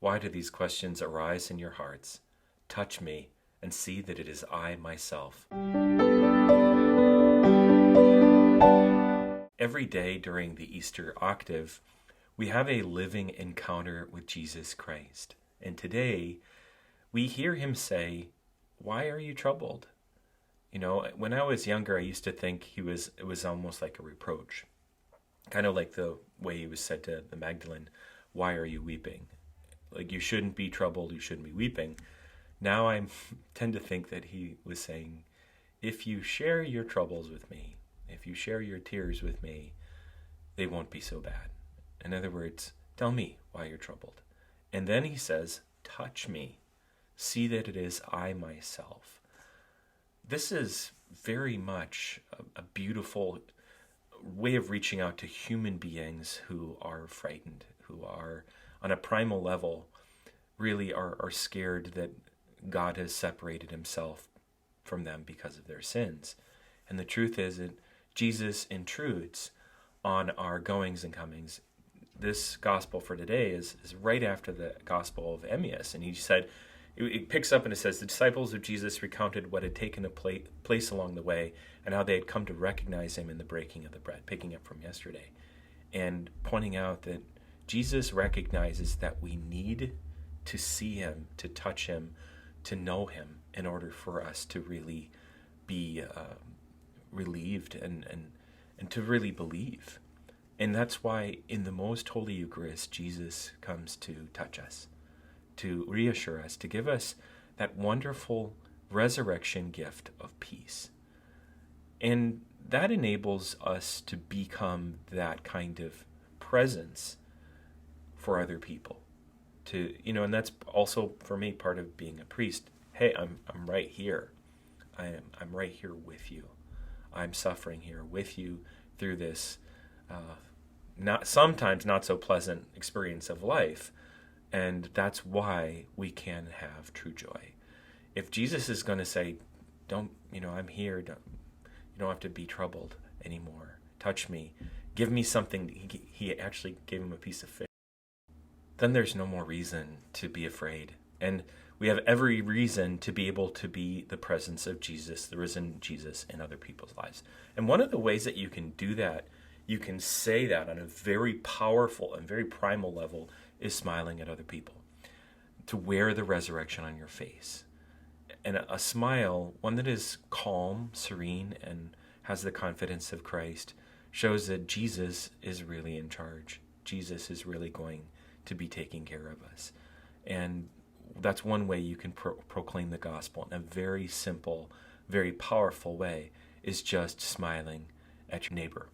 Why do these questions arise in your hearts? Touch me and see that it is I myself. Every day during the Easter octave, we have a living encounter with Jesus Christ. And today, we hear him say, "Why are you troubled?" You know, when I was younger, I used to think it was almost like a reproach. Kind of like the way he was said to the Magdalene, "Why are you weeping?" Like, you shouldn't be troubled, you shouldn't be weeping. Now I tend to think that he was saying, if you share your troubles with me, if you share your tears with me, they won't be so bad. In other words, tell me why you're troubled. And then he says, touch me. See that it is I myself. This is very much a beautiful way of reaching out to human beings who are frightened, who are on a primal level, really are scared that God has separated himself from them because of their sins. And the truth is that Jesus intrudes on our goings and comings. This gospel for today is right after the gospel of Emmaus. And he said, it picks up and it says, the disciples of Jesus recounted what had taken place along the way and how they had come to recognize him in the breaking of the bread, picking up from yesterday, and pointing out that Jesus recognizes that we need to see him, to touch him, to know him in order for us to really be relieved and to really believe. And that's why in the most holy Eucharist, Jesus comes to touch us, to reassure us, to give us that wonderful resurrection gift of peace. And that enables us to become that kind of presence for other people. And that's also for me part of being a priest. Hey, I'm right here. I'm right here with you. I'm suffering here with you through this sometimes not so pleasant experience of life. And that's why we can have true joy. If Jesus is going to say, I'm here, you don't have to be troubled anymore. Touch me. Give me something. He actually gave him a piece of fish. Then there's no more reason to be afraid. And we have every reason to be able to be the presence of Jesus, the risen Jesus, in other people's lives. And one of the ways that you can do that, you can say that on a very powerful and very primal level, is smiling at other people. To wear the resurrection on your face. And a smile, one that is calm, serene, and has the confidence of Christ, shows that Jesus is really in charge. Jesus is really going to be taking care of us. And that's one way you can proclaim the gospel in a very simple, very powerful way, is just smiling at your neighbor.